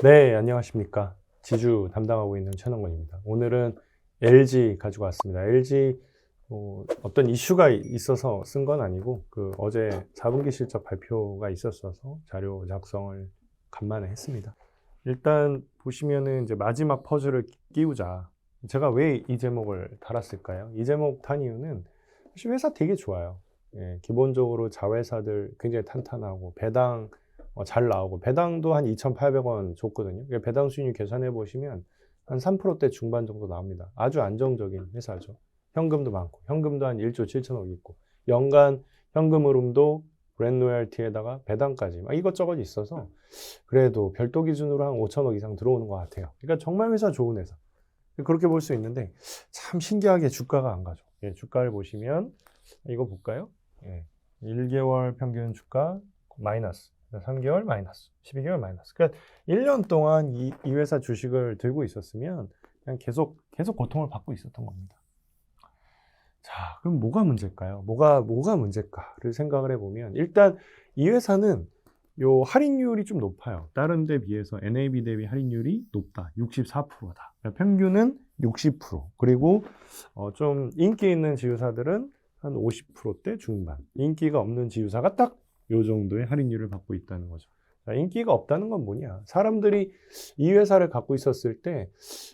네, 안녕하십니까. 지주 담당하고 있는 최능원입니다. 오늘은 LG 가지고 왔습니다. LG 어떤 이슈가 있어서 쓴 건 아니고 어제 4분기 실적 발표가 있었어서 자료 작성을 간만에 했습니다. 일단 보시면은 이제 마지막 퍼즐을 끼우자. 제가 왜 이 제목을 달았을까요? 이 제목 단 이유는 사실 회사 되게 좋아요. 예, 기본적으로 자회사들 굉장히 탄탄하고 배당 잘 나오고 배당도 한 2,800원 줬거든요. 그러니까 배당 수익률 계산해 보시면 한 3%대 중반 정도 나옵니다. 아주 안정적인 회사죠. 현금도 많고 현금도 한 1조 7천억 있고 연간 현금 흐름도 브랜드 로열티에다가 배당까지 막 이것저것 있어서 그래도 별도 기준으로 한 5천억 이상 들어오는 것 같아요. 그러니까 정말 회사 좋은 회사. 그렇게 볼 수 있는데 참 신기하게 주가가 안 가죠. 예, 주가를 보시면 이거 볼까요? 예, 1개월 평균 주가 마이너스, 3개월 마이너스, 12개월 마이너스. 그러니까 1년 동안 이 회사 주식을 들고 있었으면 그냥 계속 고통을 받고 있었던 겁니다. 자, 그럼 뭐가 문제일까요? 뭐가 문제일까를 생각을 해보면 일단 이 회사는 요 할인율이 좀 높아요. 다른 데 비해서 NAV 대비 할인율이 높다. 64%다. 평균은 60%. 그리고 좀 인기 있는 지주사들은 한 50%대 중반. 인기가 없는 지주사가 딱 요 정도의 할인율을 받고 있다는 거죠. 자, 인기가 없다는 건 뭐냐? 사람들이 이 회사를 갖고 있었을 때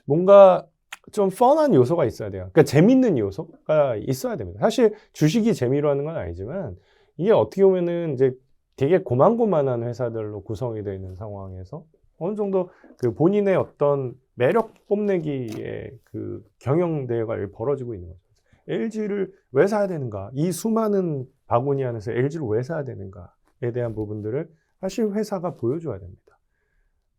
뭔가 좀 펀한 요소가 있어야 돼요. 그러니까 재밌는 요소가 있어야 됩니다. 사실 주식이 재미로 하는 건 아니지만 이게 어떻게 보면은 이제 되게 고만고만한 회사들로 구성이 되어 있는 상황에서 어느 정도 본인의 어떤 매력 뽐내기의 경영 대회가 벌어지고 있는 거죠. LG를 왜 사야 되는가? 이 수많은 바구니 안에서 LG를 왜 사야 되는가에 대한 부분들을 사실 회사가 보여줘야 됩니다.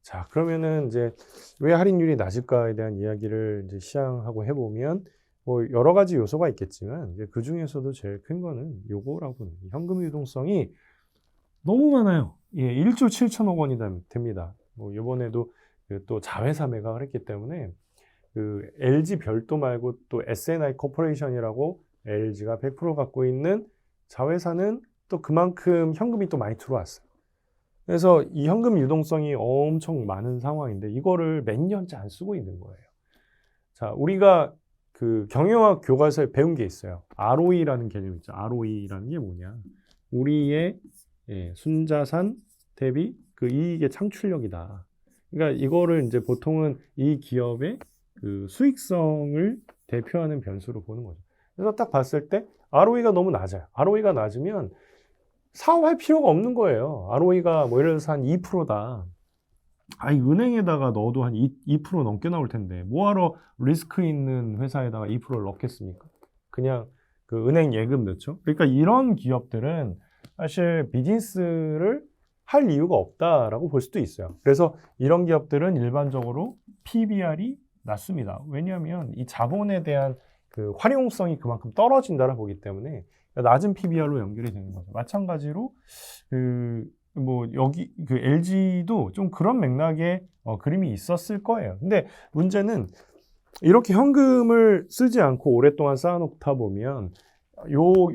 자, 그러면은 이제 왜 할인율이 낮을까에 대한 이야기를 이제 시향하고 해보면 뭐 여러 가지 요소가 있겠지만 이제 그 중에서도 제일 큰 거는 요거라고 현금 유동성이 너무 많아요. 예, 1조 7천억 원이 됩니다. 뭐 이번에도 또 자회사 매각을 했기 때문에 LG 별도 말고 또 SNI 코퍼레이션이라고 LG가 100% 갖고 있는 자회사는 또 그만큼 현금이 또 많이 들어왔어요. 그래서 이 현금 유동성이 엄청 많은 상황인데 이거를 몇 년째 안 쓰고 있는 거예요. 자, 우리가 경영학 교과서에 배운 게 있어요. ROE라는 개념이 있죠. ROE라는 게 뭐냐? 우리의 순자산 대비 이익의 창출력이다. 그러니까 이거를 이제 보통은 이 기업의 수익성을 대표하는 변수로 보는 거죠. 그래서 딱 봤을 때 ROE가 너무 낮아요. ROE가 낮으면 사업할 필요가 없는 거예요. ROE가 뭐 예를 들어서 한 2%다. 아니, 은행에다가 넣어도 한 2% 넘게 나올 텐데 뭐하러 리스크 있는 회사에다가 2%를 넣겠습니까? 그냥 은행 예금 넣죠. 그러니까 이런 기업들은 사실 비즈니스를 할 이유가 없다라고 볼 수도 있어요. 그래서 이런 기업들은 일반적으로 PBR이 낮습니다. 왜냐하면 이 자본에 대한 활용성이 그만큼 떨어진다라 보기 때문에 낮은 PBR로 연결이 되는 거죠. 마찬가지로 뭐 여기 LG도 좀 그런 맥락의 그림이 있었을 거예요. 근데 문제는 이렇게 현금을 쓰지 않고 오랫동안 쌓아놓다 보면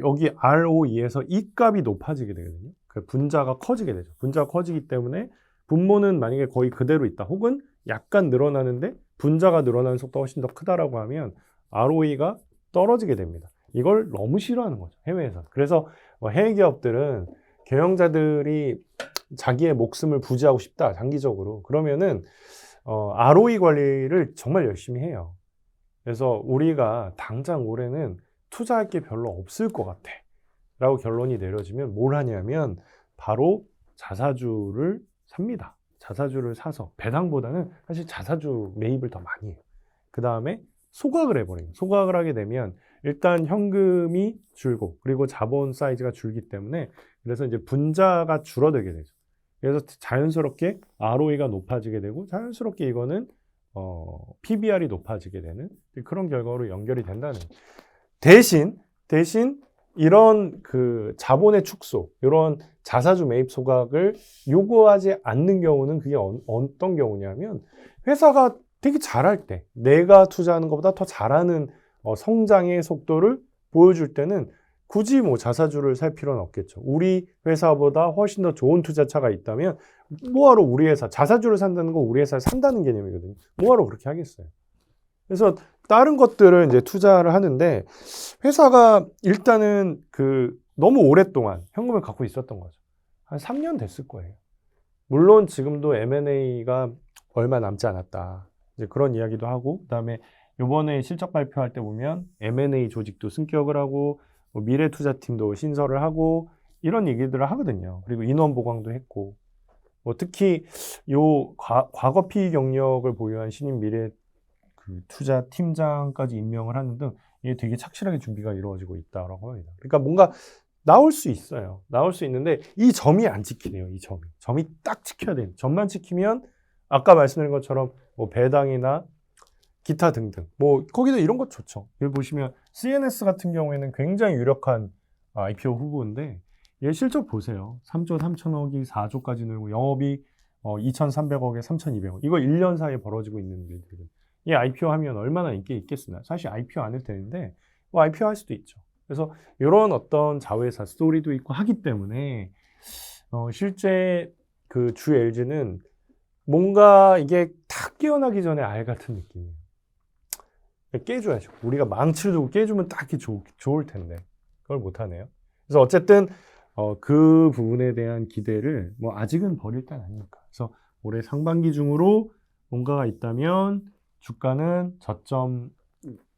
여기 ROE에서 이 값이 높아지게 되거든요. 분자가 커지게 되죠. 분자가 커지기 때문에 분모는 만약에 거의 그대로 있다. 혹은 약간 늘어나는데 분자가 늘어나는 속도가 훨씬 더 크다라고 하면 ROE가 떨어지게 됩니다. 이걸 너무 싫어하는 거죠. 해외에서. 그래서 해외 기업들은 경영자들이 자기의 목숨을 부지하고 싶다. 장기적으로. 그러면은 ROE 관리를 정말 열심히 해요. 그래서 우리가 당장 올해는 투자할 게 별로 없을 것 같아 라고 결론이 내려지면 뭘 하냐면 바로 자사주를 삽니다. 자사주를 사서 배당보다는 사실 자사주 매입을 더 많이 해요. 그 다음에 소각을 해버려요. 소각을 하게 되면 일단 현금이 줄고 그리고 자본 사이즈가 줄기 때문에 그래서 이제 분자가 줄어들게 되죠. 그래서 자연스럽게 ROE가 높아지게 되고 자연스럽게 이거는 PBR이 높아지게 되는 그런 결과로 연결이 된다는 거예요. 대신 이런 자본의 축소, 이런 자사주 매입 소각을 요구하지 않는 경우는 그게 어떤 경우냐면 회사가 되게 잘할 때 내가 투자하는 것보다 더 잘하는 성장의 속도를 보여줄 때는 굳이 뭐 자사주를 살 필요는 없겠죠. 우리 회사보다 훨씬 더 좋은 투자차가 있다면 뭐하러 우리 회사, 자사주를 산다는 건 우리 회사를 산다는 개념이거든요. 뭐하러 그렇게 하겠어요. 그래서 다른 것들을 이제 투자를 하는데 회사가 일단은 너무 오랫동안 현금을 갖고 있었던 거죠. 한 3년 됐을 거예요. 물론 지금도 M&A가 얼마 남지 않았다. 이제 그런 이야기도 하고, 그다음에 요번에 실적 발표할 때 보면 M&A 조직도 승격을 하고, 뭐 미래투자팀도 신설을 하고, 이런 얘기들을 하거든요. 그리고 인원 보강도 했고, 뭐 특히 과거 PE 경력을 보유한 신임 미래 투자팀장까지 임명을 하는 등 이게 되게 착실하게 준비가 이루어지고 있다라고 합니다. 그러니까 뭔가 나올 수 있어요. 나올 수 있는데 이 점이 안 지키네요. 이 점이 딱 지켜야 돼요. 점만 지키면 아까 말씀드린 것처럼 뭐 배당이나 기타 등등 뭐 거기도 이런 것 좋죠. 여기 보시면 CNS 같은 경우에는 굉장히 유력한 IPO 후보인데 얘 실적 보세요. 3조 3천억이 4조까지 늘고 영업이 2,300억에 3,200억. 이거 1년 사이에 벌어지고 있는 일들은 이 IPO 하면 얼마나 인기 있겠으나 사실 IPO 안 해도 되는데 뭐 IPO 할 수도 있죠. 그래서 이런 어떤 자회사 스토리도 있고 하기 때문에 실제 그 주 LG는 뭔가 이게 탁 깨어나기 전에 알 같은 느낌이에요. 깨줘야죠. 우리가 망치를 두고 깨주면 딱 좋을 텐데 그걸 못하네요. 그래서 어쨌든 그 부분에 대한 기대를 뭐 아직은 버릴 땐 아니니까. 그래서 올해 상반기 중으로 뭔가가 있다면 주가는 저점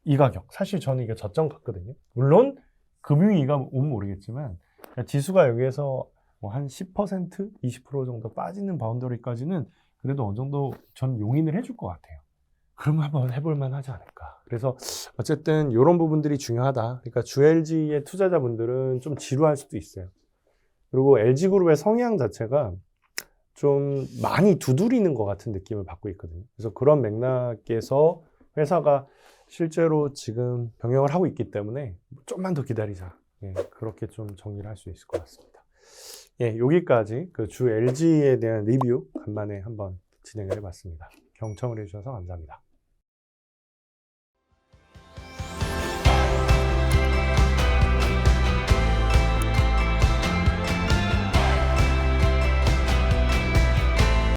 이 가격. 사실 저는 이게 저점 같거든요. 물론 금융위기가 오면 모르겠지만 지수가 여기에서 뭐 한 10%, 20% 정도 빠지는 바운더리까지는 그래도 어느 정도 전 용인을 해줄 것 같아요. 그러면 한번 해볼만 하지 않을까. 그래서 어쨌든 이런 부분들이 중요하다. 그러니까 주 LG의 투자자분들은 좀 지루할 수도 있어요. 그리고 LG그룹의 성향 자체가 좀 많이 두드리는 것 같은 느낌을 받고 있거든요. 그래서 그런 맥락에서 회사가 실제로 지금 병행을 하고 있기 때문에 좀만 더 기다리자. 예, 그렇게 좀 정리를 할 수 있을 것 같습니다. 예, 여기까지 그 주 LG에 대한 리뷰 간만에 한번 진행을 해봤습니다. 경청을 해주셔서 감사합니다.